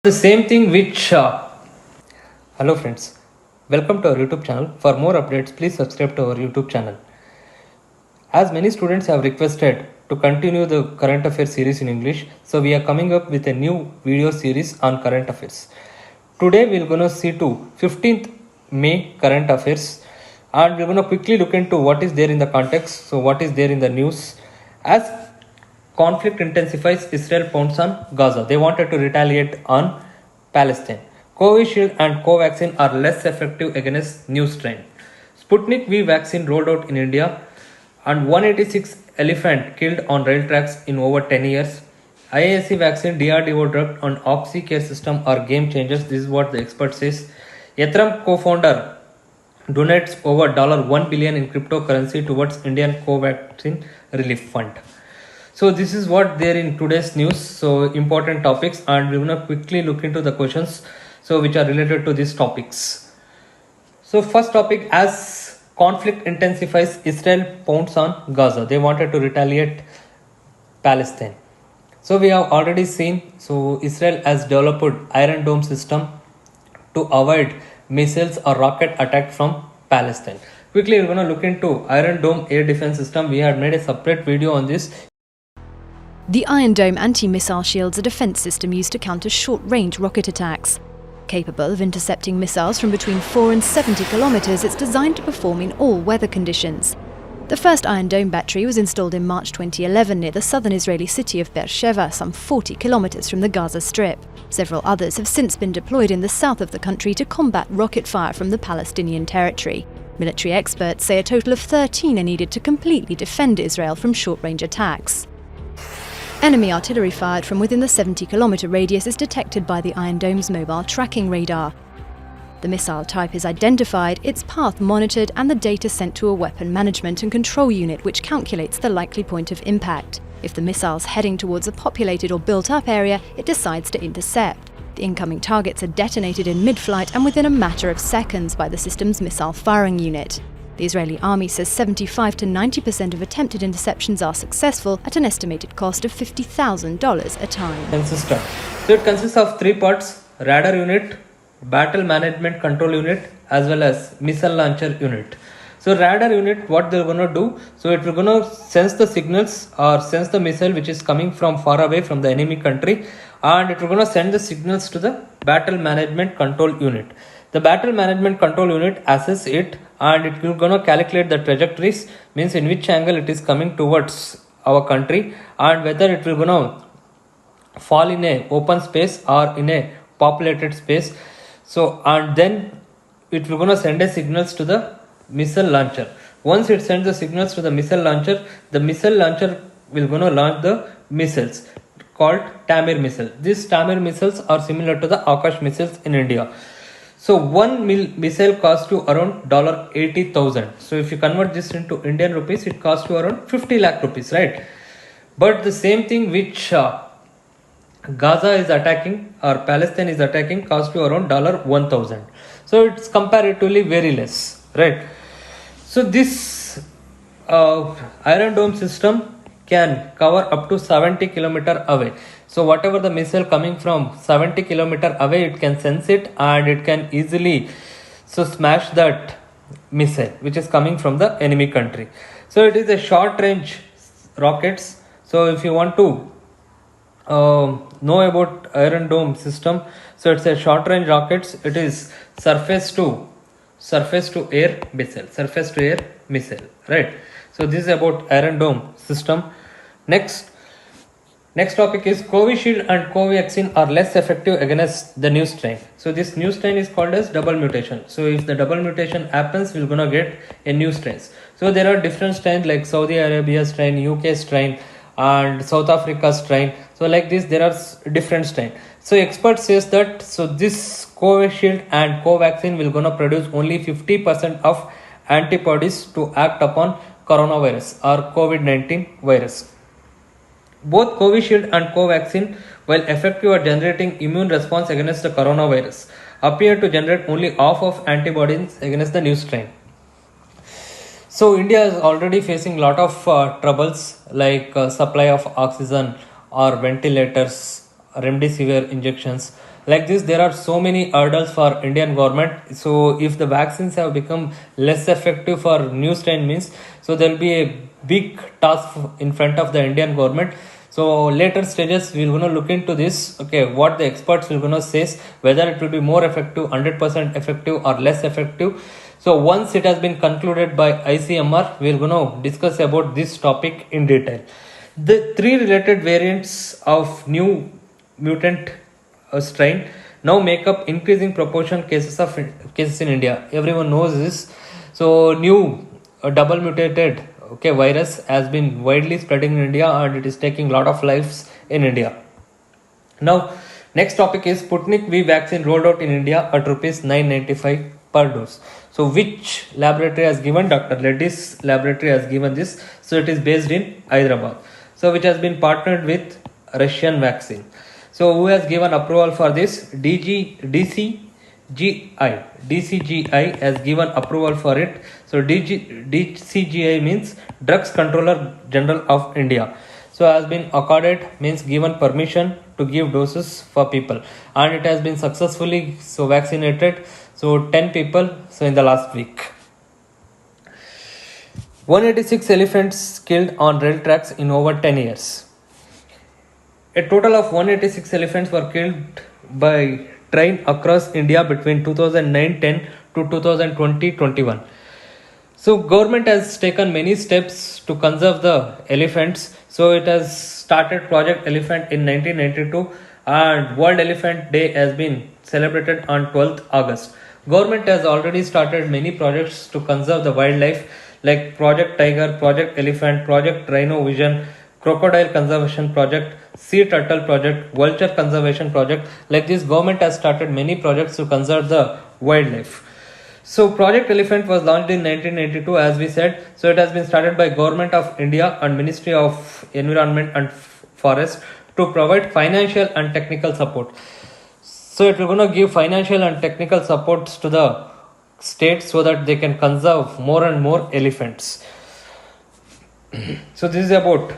The same thing which hello friends, welcome to our YouTube channel. For more updates please subscribe to our YouTube channel. As many students have requested to continue the current affairs series in English, so we are coming up with a new video series on current affairs. Today we're going to see to 15th May current affairs, and we're going to quickly look into what is there in the context. So what is there in the news as conflict intensifies, Israel pounds on Gaza. They wanted to retaliate on Palestine. Covishield and Covaxin are less effective against new strain. Sputnik V vaccine rolled out in India, and 186 elephant killed on rail tracks in over 10 years. IASC vaccine, DRDO drug and Oxy Care system are game changers. This is what the expert says. Yatram co-founder donates over $1 billion in cryptocurrency towards Indian Covaxin relief fund. So this is what there in today's news. So important topics, and we're gonna quickly look into the questions so which are related to these topics. So first topic, as conflict intensifies, Israel pounds on Gaza. They wanted to retaliate Palestine. So we have already seen, so Israel has developed Iron Dome system to avoid missiles or rocket attack from Palestine. Quickly we're gonna look into Iron Dome air defense system. We had made a separate video on this. The Iron Dome anti-missile shield's a defence system used to counter short-range rocket attacks. Capable of intercepting missiles from between 4 and 70 kilometres, it's designed to perform in all weather conditions. The first Iron Dome battery was installed in March 2011 near the southern Israeli city of Beersheva, some 40 kilometres from the Gaza Strip. Several others have since been deployed in the south of the country to combat rocket fire from the Palestinian territory. Military experts say a total of 13 are needed to completely defend Israel from short-range attacks. Enemy artillery fired from within the 70-kilometre radius is detected by the Iron Dome's mobile tracking radar. The missile type is identified, its path monitored, and the data sent to a weapon management and control unit which calculates the likely point of impact. If the missile's heading towards a populated or built-up area, it decides to intercept. The incoming targets are detonated in mid-flight and within a matter of seconds by the system's missile firing unit. The Israeli army says 75 to 90% of attempted interceptions are successful at an estimated cost of $50,000 a time. System. So it consists of three parts: radar unit, battle management control unit, as well as missile launcher unit. So radar unit, what they're going to do, so it will going to sense the signals or sense the missile which is coming from far away from the enemy country, and it will going to send the signals to the battle management control unit. The battle management control unit assess it, and it will going to calculate the trajectories, means in which angle it is coming towards our country, and whether it will going to fall in a open space or in a populated space. So and then it will going to send a signals to the missile launcher. Once it sends the signals to the missile launcher will going to launch the missiles called Tamir missile. These Tamir missiles are similar to the Akash missiles in India. So one missile costs you around $80,000. So if you convert this into Indian rupees, it costs you around 50 lakh rupees, right? But the same thing which Gaza is attacking or Palestine is attacking costs you around $1,000. So it's comparatively very less, right? So this Iron Dome system can cover up to 70 km away. So whatever the missile coming from 70 km away, it can sense it and it can easily smash that missile which is coming from the enemy country. So it is a short range rockets. So if you want to know about Iron Dome system, so it's a short range rockets. It is surface to air missile, right? So this is about Iron Dome system. Next topic is Covishield and Covaxin are less effective against the new strain. So this new strain is called as double mutation. So if the double mutation happens, we're gonna get a new strains. So there are different strains like Saudi Arabia strain, UK strain, and South Africa strain. So like this, there are different strain. So expert says that so this Covishield and Covaxin will gonna produce only 50% of antibodies to act upon coronavirus or COVID-19 virus. Both Covishield and Covaxin, while effective at generating immune response against the coronavirus, appear to generate only half of antibodies against the new strain. So India is already facing a lot of troubles like supply of oxygen or ventilators remdesivir injections. Like this, there are so many hurdles for Indian government. So if the vaccines have become less effective for new strain means, so there will be a big task in front of the Indian government. So later stages we're gonna look into this. Okay, what the experts will gonna say, whether it will be more effective, 100% effective or less effective. So once it has been concluded by ICMR, we're gonna discuss about this topic in detail. The three related variants of new mutant strain now make up increasing proportion cases in India. Everyone knows this. So new double mutated virus has been widely spreading in India and it is taking a lot of lives in India. Now, next topic is Sputnik V vaccine rolled out in India at rupees 995 per dose. So, which laboratory has given? Dr. Reddy's laboratory has given this. So, it is based in Hyderabad. So, which has been partnered with Russian vaccine. So, who has given approval for this? DCGI has given approval for it. So, DCGI means Drugs Controller General of India. So has been accorded means given permission to give doses for people, and it has been successfully vaccinated 10 people in the last week. 186 elephants killed on rail tracks in over 10 years. A total of 186 elephants were killed by train across India between 2009-10 to 2020-21. So government has taken many steps to conserve the elephants. So it has started Project Elephant in 1992 and World Elephant Day has been celebrated on 12th August. Government has already started many projects to conserve the wildlife like Project Tiger, Project Elephant, Project Rhino Vision, Crocodile Conservation Project, Sea Turtle Project, Vulture Conservation Project. Like this, government has started many projects to conserve the wildlife. So Project Elephant was launched in 1982 as we said. So it has been started by Government of India and Ministry of Environment and Forest to provide financial and technical support. So it will going to give financial and technical supports to the states so that they can conserve more and more elephants. So this is about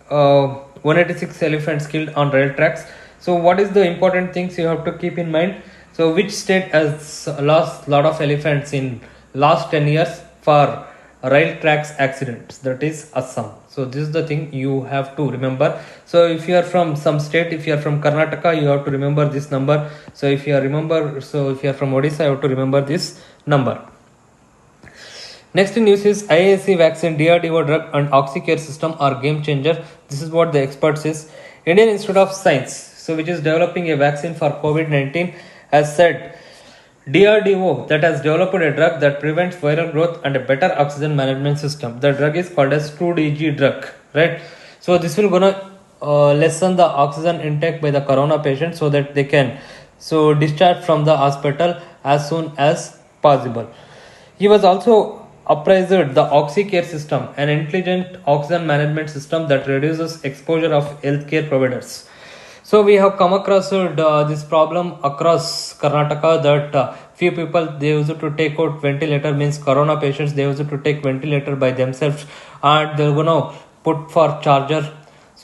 186 elephants killed on rail tracks. So what is the important things you have to keep in mind? So which state has lost lot of elephants in last 10 years for rail tracks accidents? That is Assam. So this is the thing you have to remember. So if you are from some state, if you are from Karnataka, you have to remember this number. So if you are from Odisha, you have to remember this number. Next news is IAC vaccine, DRDO drug and Oxycare system are game changer. This is what the experts says. Indian Institute of Science, which is developing a vaccine for COVID-19, has said DRDO that has developed a drug that prevents viral growth and a better oxygen management system. The drug is called as 2DG drug, right? So this will gonna lessen the oxygen intake by the corona patient so that they can discharge from the hospital as soon as possible. He was also appraised the Oxycare system, an intelligent oxygen management system that reduces exposure of healthcare providers. So we have come across this problem across Karnataka that few people they used to take out ventilator, means corona patients they used to take ventilator by themselves and they're gonna put for charger,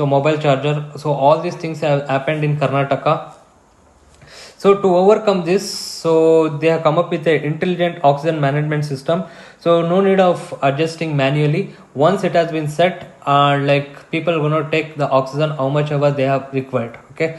mobile charger. So all these things have happened in Karnataka. So to overcome this, they have come up with an intelligent oxygen management system. So no need of adjusting manually. Once it has been set, people are gonna take the oxygen how much ever they have required. Okay.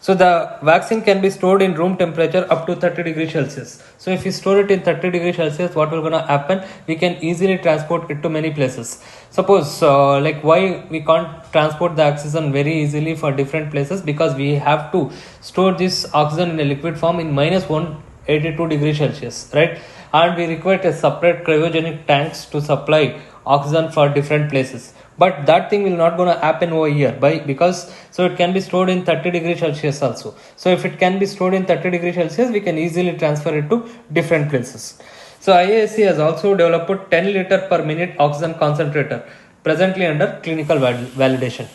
So the vaccine can be stored in room temperature up to 30 degrees Celsius. So if you store it in 30 degrees Celsius, what will gonna happen? We can easily transport it to many places. Suppose why we can't transport the oxygen very easily for different places? Because we have to store this oxygen in a liquid form in minus 182 degrees Celsius, right? And we require a separate cryogenic tanks to supply oxygen for different places. But that thing will not gonna happen over here because it can be stored in 30 degrees Celsius also. So if it can be stored in 30 degrees Celsius, we can easily transfer it to different places. So IAC has also developed 10 liter per minute oxygen concentrator, presently under clinical validation.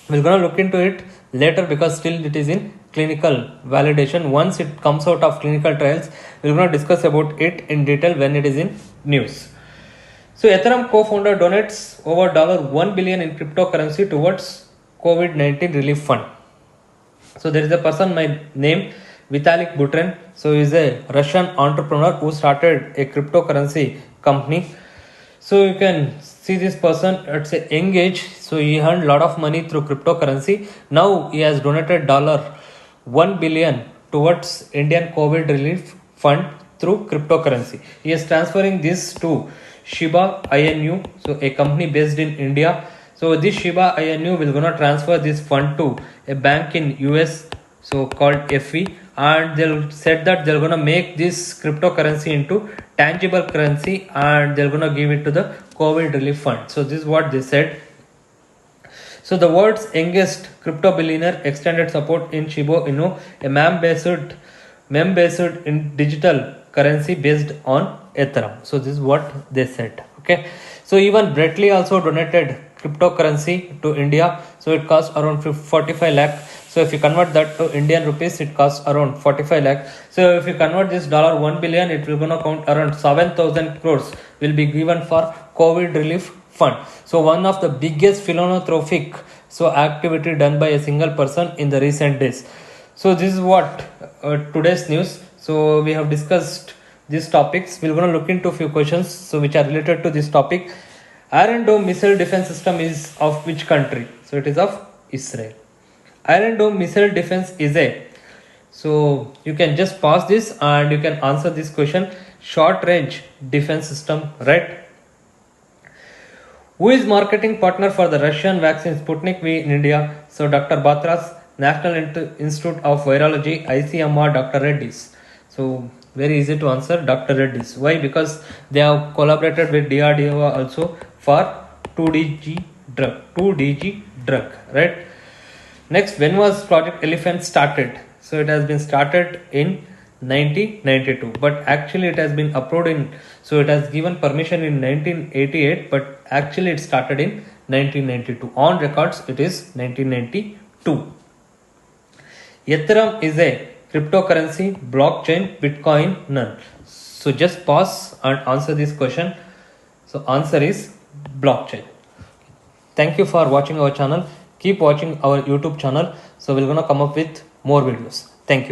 We're gonna look into it later because still it is in clinical validation. Once it comes out of clinical trials, we're gonna discuss about it in detail when it is in news. So Ethereum co-founder donates over $1 billion in cryptocurrency towards COVID-19 relief fund. So there is a person by name Vitalik Buterin. So he is a Russian entrepreneur who started a cryptocurrency company. So you can see this person at a young age. So he earned a lot of money through cryptocurrency. Now he has donated $1 billion towards Indian COVID relief fund through cryptocurrency. He is transferring this to Shiba Inu, so a company based in India. So this Shiba Inu will gonna transfer this fund to a bank in US, so called FE, and they'll said that they're gonna make this cryptocurrency into tangible currency and they're gonna give it to the COVID relief fund. So this is what they said. So the world's youngest crypto billionaire extended support in Shiba Inu, a meme-based in digital currency based on Ethereum. So this is what they said. Okay. So even Brett Lee also donated cryptocurrency to India. So it cost around 45 lakh. So if you convert that to Indian rupees, it costs around 45 lakh. So if you convert this $1 billion, it will gonna count around 7,000 crores will be given for COVID relief fund. So one of the biggest philanthropic activity done by a single person in the recent days. So this is what today's news. So we have discussed these topics. We're going to look into a few questions so which are related to this topic. Iron Dome missile defense system is of which country? So it is of Israel. Iron Dome missile defense is a, so you can just pause this and you can answer this question. Short range defense system, right? Who is marketing partner for the Russian vaccine Sputnik V in India? So Dr. Batras, National Institute of Virology, ICMR, Dr. Reddy's. So very easy to answer, Dr. Reddy's. Why? Because they have collaborated with DRDO also for 2DG drug, right? Next, when was Project Elephant started? So it has been started in 1992, but actually it has been approved in, so it has given permission in 1988, but actually it started in 1992. On records it is 1992. Ethereum is a cryptocurrency, blockchain, Bitcoin, none. So just pause and answer this question. So answer is blockchain. Thank you for watching our channel. Keep watching our YouTube channel. So we're gonna come up with more videos. Thank you.